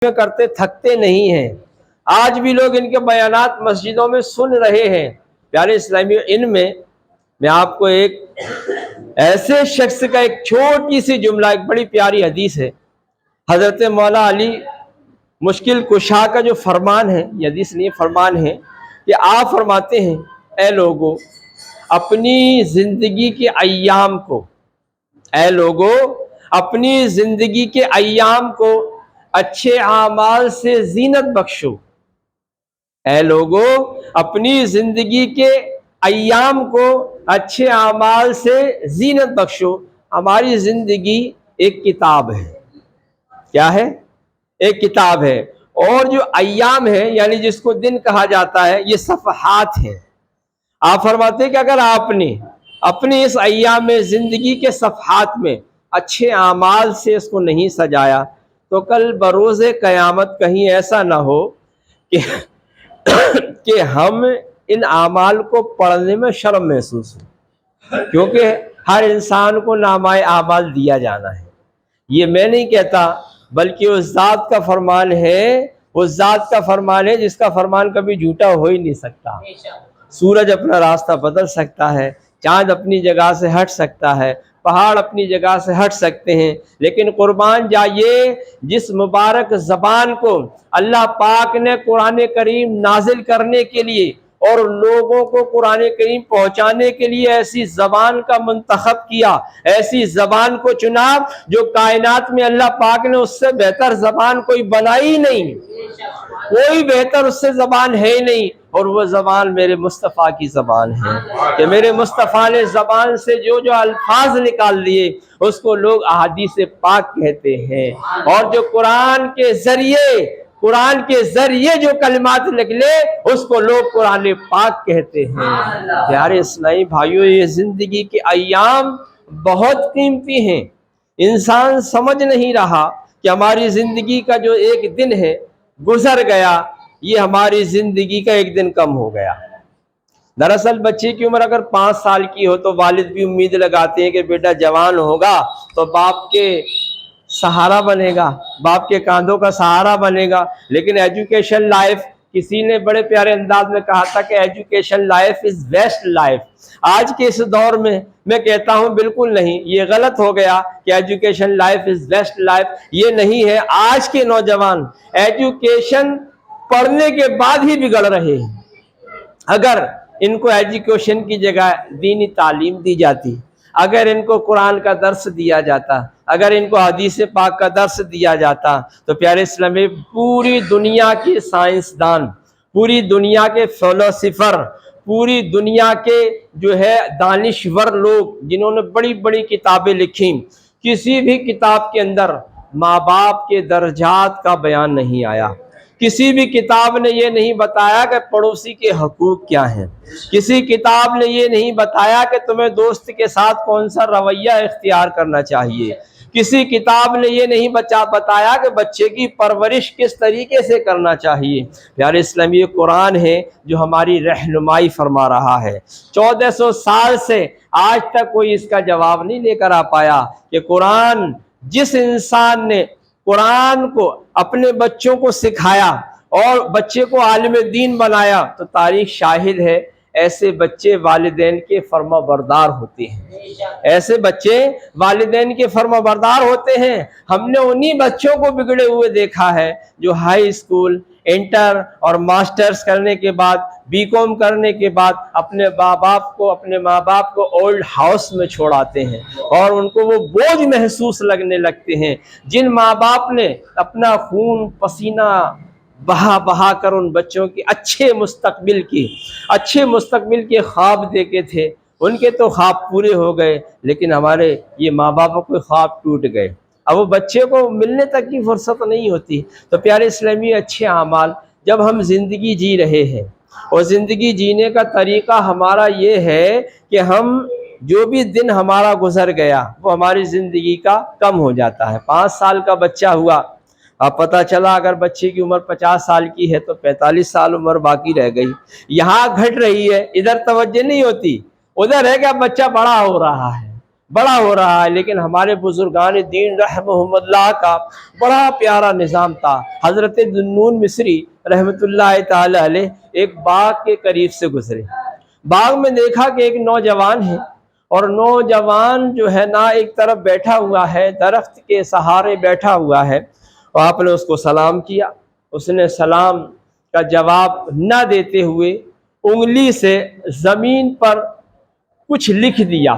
کرتے تھکتے نہیں ہیں۔ آج بھی لوگ ان کے بیانات مسجدوں میں سن رہے ہیں۔ پیارے اسلامی، ان میں آپ کو ایک ایسے شخص کا ایک چھوٹی سی جملہ، ایک بڑی پیاری حدیث ہے، حضرت مولا علی مشکل کشا کا جو فرمان ہے، یہ حدیث نہیں فرمان ہے، کہ آپ فرماتے ہیں اے لوگو اپنی زندگی کے ایام کو، اے لوگو اپنی زندگی کے ایام کو اچھے اعمال سے زینت بخشو، اے لوگو اپنی زندگی کے ایام کو اچھے اعمال سے زینت بخشو۔ ہماری زندگی ایک کتاب ہے۔ کیا ہے؟ ایک کتاب ہے، اور جو ایام ہے یعنی جس کو دن کہا جاتا ہے، یہ صفحات ہیں۔ آپ فرماتے ہیں کہ اگر آپ نے اپنے اس ایام میں زندگی کے صفحات میں اچھے اعمال سے اس کو نہیں سجایا تو کل بروز قیامت کہیں ایسا نہ ہو کہ ہم ان اعمال کو پڑھنے میں شرم محسوس ہو، کیونکہ ہر انسان کو نامہ اعمال دیا جانا ہے۔ یہ میں نہیں کہتا، بلکہ اس ذات کا فرمان ہے، اس ذات کا فرمان ہے جس کا فرمان کبھی جھوٹا ہو ہی نہیں سکتا۔ سورج اپنا راستہ بدل سکتا ہے، چاند اپنی جگہ سے ہٹ سکتا ہے، پہاڑ اپنی جگہ سے ہٹ سکتے ہیں، لیکن قربان جائیے جس مبارک زبان کو اللہ پاک نے قرآن کریم نازل کرنے کے لیے اور لوگوں کو قرآن کریم پہنچانے کے لیے ایسی زبان کا منتخب کیا، ایسی زبان کو چنا جو کائنات میں اللہ پاک نے اس سے بہتر زبان کوئی بنائی نہیں، کوئی بہتر اس سے زبان ہے ہی نہیں، اور وہ زبان میرے مصطفیٰ کی زبان ہے کہ میرے مصطفیٰ نے زبان سے جو الفاظ نکال لیے اس کو لوگ احادیث پاک کہتے ہیں، اور جو قرآن کے ذریعے جو کلمات نکلے اس کو لوگ قرآن پاک کہتے ہیں۔ پیارے اسلامی بھائیوں، یہ زندگی کے ایام بہت قیمتی ہیں۔ انسان سمجھ نہیں رہا کہ ہماری زندگی کا جو ایک دن ہے گزر گیا، یہ ہماری زندگی کا ایک دن کم ہو گیا۔ دراصل بچے کی عمر اگر 5 سال کی ہو تو والد بھی امید لگاتے ہیں کہ بیٹا جوان ہوگا تو باپ کے سہارا بنے گا، باپ کے کاندھوں کا سہارا بنے گا۔ لیکن ایجوکیشن لائف، کسی نے بڑے پیارے انداز میں کہا تھا کہ education life is best life. آج کے اس دور میں کہتا ہوں بالکل نہیں، یہ غلط ہو گیا کہ education life is best life, یہ نہیں ہے۔ آج کے نوجوان ایجوکیشن پڑھنے کے بعد ہی بگڑ رہے ہیں۔ اگر ان کو ایجوکیشن کی جگہ دینی تعلیم دی جاتی، اگر ان کو قرآن کا درس دیا جاتا، اگر ان کو حدیث پاک کا درس دیا جاتا تو پیارے اسلامی پوری دنیا کے سائنسدان، پوری دنیا کے فلسفر، پوری دنیا کے جو ہے دانشور لوگ جنہوں نے بڑی بڑی کتابیں لکھی، کسی بھی کتاب کے اندر ماں باپ کے درجات کا بیان نہیں آیا۔ کسی بھی کتاب نے یہ نہیں بتایا کہ پڑوسی کے حقوق کیا ہیں، کسی کتاب نے یہ نہیں بتایا کہ تمہیں دوست کے ساتھ کون سا رویہ اختیار کرنا چاہیے، کسی کتاب نے یہ نہیں بتایا کہ بچے کی پرورش کس طریقے سے کرنا چاہیے۔ پیارے اسلامی، یہ قرآن ہے جو ہماری رہنمائی فرما رہا ہے۔ 1400 سال سے آج تک کوئی اس کا جواب نہیں لے کر آ پایا کہ قرآن، جس انسان نے قرآن کو اپنے بچوں کو سکھایا اور بچے کو عالم دین بنایا، تو تاریخ شاہد ہے ایسے بچے والدین کے فرما بردار ہوتے ہیں، ایسے بچے والدین کے فرما بردار ہوتے ہیں۔ ہم نے انہی بچوں کو بگڑے ہوئے دیکھا ہے جو ہائی اسکول، انٹر اور ماسٹرز کرنے کے بعد، بی کام کرنے کے بعد اپنے ماں باپ کو اولڈ ہاؤس میں چھوڑاتے ہیں اور ان کو وہ بوجھ محسوس لگنے لگتے ہیں۔ جن ماں باپ نے اپنا خون پسینہ بہا کر ان بچوں کی اچھے مستقبل کے خواب دیکھے تھے، ان کے تو خواب پورے ہو گئے، لیکن ہمارے یہ ماں باپوں کے خواب ٹوٹ گئے۔ اب وہ بچے کو ملنے تک کی فرصت نہیں ہوتی۔ تو پیارے اسلامی، اچھے اعمال، جب ہم زندگی جی رہے ہیں اور زندگی جینے کا طریقہ ہمارا یہ ہے کہ ہم جو بھی دن ہمارا گزر گیا وہ ہماری زندگی کا کم ہو جاتا ہے۔ 5 سال کا بچہ ہوا، اب پتہ چلا اگر بچے کی عمر 50 سال کی ہے تو 45 سال عمر باقی رہ گئی، یہاں گھٹ رہی ہے، ادھر توجہ نہیں ہوتی، ادھر ہے کہ اب بچہ بڑا ہو رہا ہے، بڑا ہو رہا ہے، لیکن ہمارے بزرگان دین رحمہم اللہ کا بڑا پیارا نظام تھا۔ حضرت ذوالنون مصری رحمۃ اللہ تعالی علیہ ایک باغ کے قریب سے گزرے، باغ میں دیکھا کہ ایک نوجوان ہے، اور نوجوان جو ہے نا ایک طرف بیٹھا ہوا ہے، درخت کے سہارے بیٹھا ہوا ہے، اور آپ نے اس کو سلام کیا، اس نے سلام کا جواب نہ دیتے ہوئے انگلی سے زمین پر کچھ لکھ دیا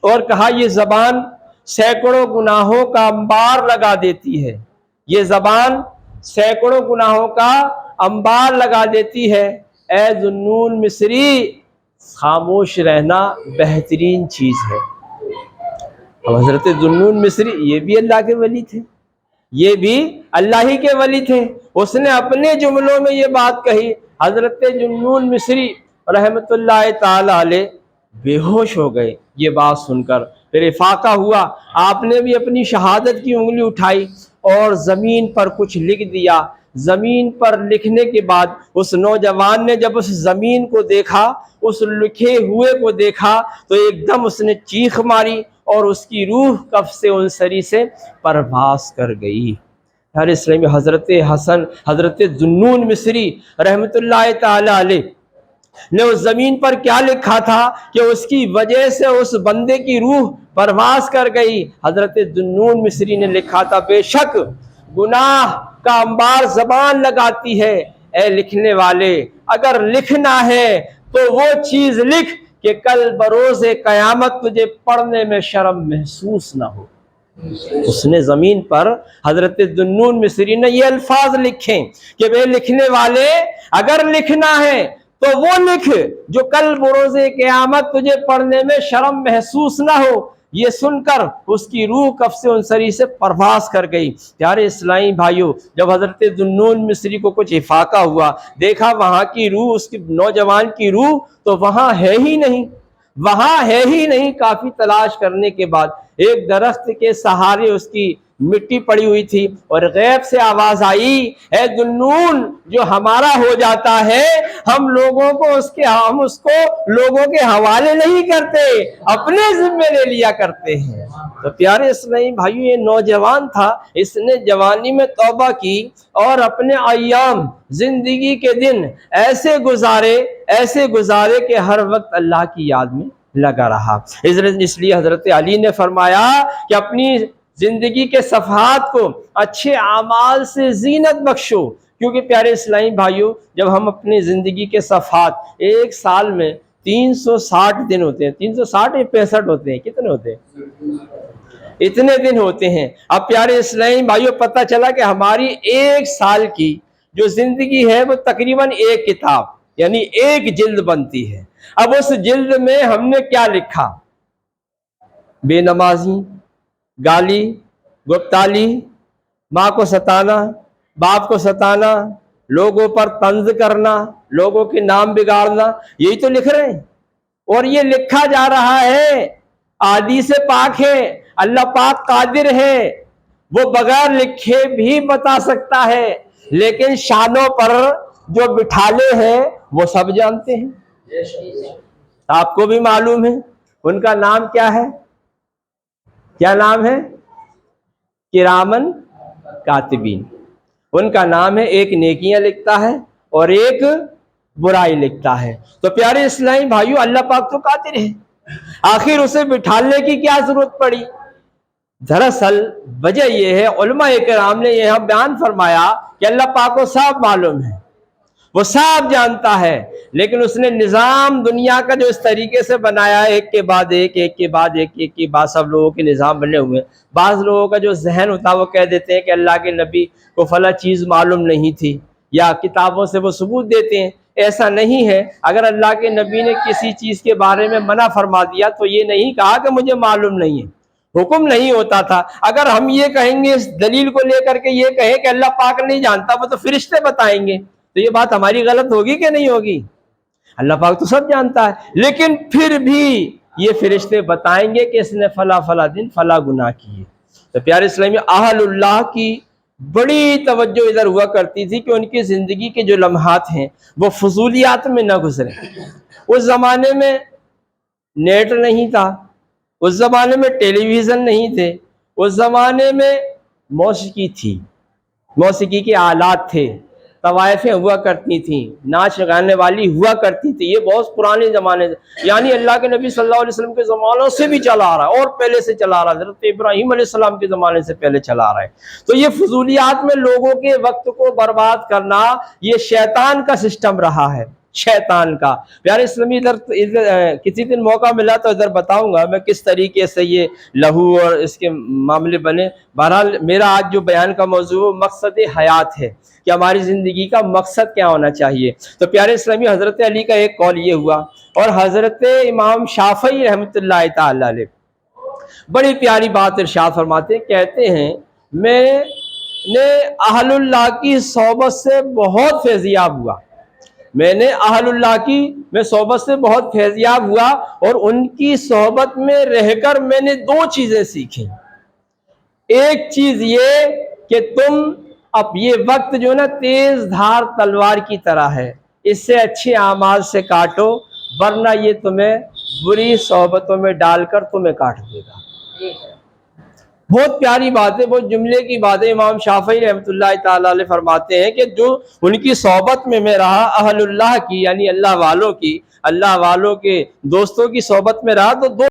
اور کہا یہ زبان سینکڑوں گناہوں کا انبار لگا دیتی ہے، یہ زبان سینکڑوں گناہوں کا انبار لگا دیتی ہے، اے ذوالنون مصری خاموش رہنا بہترین چیز ہے۔ اور حضرت ذوالنون مصری یہ بھی اللہ کے ولی تھے، یہ بھی اللہ ہی کے ولی تھے، اس نے اپنے جملوں میں یہ بات کہی۔ حضرت ذوالنون مصری رحمۃ اللہ تعالی علیہ بے ہوش ہو گئے یہ بات سن کر، پھر افاقہ ہوا، آپ نے بھی اپنی شہادت کی انگلی اٹھائی اور زمین پر کچھ لکھ دیا۔ زمین پر لکھنے کے بعد اس نوجوان نے جب اس زمین کو دیکھا، اس لکھے ہوئے کو دیکھا، تو ایک دم اس نے چیخ ماری اور اس کی روح کف سے انصری سے پرواز کر گئی۔ ہر اسلام میں حضرت حسن، حضرت ذوالنون مصری رحمۃ اللہ تعالی علیہ نے اس زمین پر کیا لکھا تھا کہ اس کی وجہ سے اس بندے کی روح پرواز کر گئی۔ حضرت ذوالنون مصری نے لکھا تھا بے شک گناہ کا انبار زبان لگاتی ہے، اے لکھنے والے اگر لکھنا ہے تو وہ چیز لکھ کہ کل بروز قیامت تجھے پڑھنے میں شرم محسوس نہ ہو۔ اس نے زمین پر حضرت ذوالنون مصری نے یہ الفاظ لکھے کہ بے لکھنے والے اگر لکھنا ہے تو وہ لکھ جو کل بروز قیامت تجھے پڑھنے میں شرم محسوس نہ ہو۔ یہ سن کر اس کی روح کف سے انصری سے پرواز کر گئی۔ پیارے اسلامی بھائیوں، جب حضرت ذوالنون مصری کو کچھ افاقہ ہوا، دیکھا وہاں کی روح، اس کی نوجوان کی روح تو وہاں ہے ہی نہیں، وہاں ہے ہی نہیں۔ کافی تلاش کرنے کے بعد ایک درخت کے سہارے اس کی مٹی پڑی ہوئی تھی، اور غیب سے آواز آئی، اے ذوالنون جو ہمارا ہو جاتا ہے ہم اس کو لوگوں کے حوالے نہیں کرتے، اپنے ذمے لے لیا کرتے ہیں۔ تو پیارے اسلامی بھائیو، یہ نوجوان تھا، اس نے جوانی میں توبہ کی اور اپنے ایام زندگی کے دن ایسے گزارے کہ ہر وقت اللہ کی یاد میں لگا رہا۔ اس لیے حضرت علی نے فرمایا کہ اپنی زندگی کے صفحات کو اچھے اعمال سے زینت بخشو، کیونکہ پیارے اسلامی بھائیوں جب ہم اپنی زندگی کے صفحات، ایک سال میں 360 دن ہوتے ہیں، 360 یا 65 ہوتے ہیں، کتنے ہوتے ہیں؟ اتنے دن ہوتے ہیں۔ اب پیارے اسلامی بھائیوں پتہ چلا کہ ہماری ایک سال کی جو زندگی ہے وہ تقریباً ایک کتاب یعنی ایک جلد بنتی ہے۔ اب اس جلد میں ہم نے کیا لکھا؟ بے نمازی، گالی گپتالی، ماں کو ستانا، باپ کو ستانا، لوگوں پر طنز کرنا، لوگوں کے نام بگاڑنا، یہی تو لکھ رہے ہیں، اور یہ لکھا جا رہا ہے۔ عادی سے پاک ہے، اللہ پاک قادر ہے، وہ بغیر لکھے بھی بتا سکتا ہے، لیکن شانوں پر جو بٹھالے ہیں وہ سب جانتے ہیں۔ آپ کو بھی معلوم ہے ان کا نام کیا ہے؟ کیا نام ہے؟ کرامن کاتبین۔ ان کا نام ہے، ایک نیکیاں لکھتا ہے اور ایک برائی لکھتا ہے۔ تو پیارے اسلامی بھائیو اللہ پاک تو قادر ہے، آخر اسے بٹھالنے کی کیا ضرورت پڑی؟ دراصل وجہ یہ ہے، علماء کرام نے یہاں بیان فرمایا کہ اللہ پاک کو سب معلوم ہے، وہ سب جانتا ہے، لیکن اس نے نظام دنیا کا جو اس طریقے سے بنایا ہے، ایک کے بعد ایک، ایک کے بعد ایک، ایک کے بعد سب لوگوں کے نظام بنے ہوئے ہیں۔ بعض لوگوں کا جو ذہن ہوتا ہے وہ کہہ دیتے ہیں کہ اللہ کے نبی کو فلاں چیز معلوم نہیں تھی، یا کتابوں سے وہ ثبوت دیتے ہیں۔ ایسا نہیں ہے، اگر اللہ کے نبی نے کسی چیز کے بارے میں منع فرما دیا تو یہ نہیں کہا کہ مجھے معلوم نہیں ہے، حکم نہیں ہوتا تھا۔ اگر ہم یہ کہیں گے، اس دلیل کو لے کر کے یہ کہیں کہ اللہ پاک نہیں جانتا، وہ تو فرشتے بتائیں گے، تو یہ بات ہماری غلط ہوگی کہ نہیں ہوگی؟ اللہ پاک تو سب جانتا ہے، لیکن پھر بھی یہ فرشتے بتائیں گے کہ اس نے فلاں فلاں دن فلاں گناہ کیے۔ تو پیارے اسلامی اہل اللہ کی بڑی توجہ ادھر ہوا کرتی تھی کہ ان کی زندگی کے جو لمحات ہیں وہ فضولیات میں نہ گزرے۔ اس زمانے میں نیٹ نہیں تھا، اس زمانے میں ٹیلی ویژن نہیں تھے، اس زمانے میں موسیقی تھی، موسیقی کے آلات تھے، طوائفیں ہوا کرتی تھیں، ناچ گانے والی ہوا کرتی تھی. یہ بہت پرانے زمانے سے، یعنی اللہ کے نبی صلی اللہ علیہ وسلم کے زمانوں سے بھی چلا آ رہا ہے، اور پہلے سے چلا آ رہا ہے، حضرت ابراہیم علیہ السلام کے زمانے سے پہلے چلا آ رہا ہے. تو یہ فضولیات میں لوگوں کے وقت کو برباد کرنا یہ شیطان کا سسٹم رہا ہے، شیطان کا. پیارے اسلامی ادھر کسی دن موقع ملا تو ادھر بتاؤں گا میں کس طریقے سے یہ لہو اور اس کے معاملے بنے. بہرحال میرا آج جو بیان کا موضوع مقصد حیات ہے کہ ہماری زندگی کا مقصد کیا ہونا چاہیے. تو پیارے اسلامی حضرت علی کا ایک قول یہ ہوا، اور حضرت امام شافعی رحمۃ اللہ تعالی علیہ بڑی پیاری بات ارشاد فرماتے، کہتے ہیں میں نے اہل اللہ کی صحبت سے بہت فیضیاب ہوا، میں نے اہل اللہ کی میں صحبت سے بہت فیضیاب ہوا، اور ان کی صحبت میں رہ کر میں نے دو چیزیں سیکھیں. ایک چیز یہ کہ تم اب یہ وقت جو نا تیز دھار تلوار کی طرح ہے، اس سے اچھے اعمال سے کاٹو، ورنہ یہ تمہیں بری صحبتوں میں ڈال کر تمہیں کاٹ دے گا. بہت پیاری بات ہے، بہت جملے کی بات ہے. امام شافعی رحمۃ اللہ تعالی علیہ فرماتے ہیں کہ جو ان کی صحبت میں رہا، اہل اللہ کی یعنی اللہ والوں کی، اللہ والوں کے دوستوں کی صحبت میں رہا، تو دو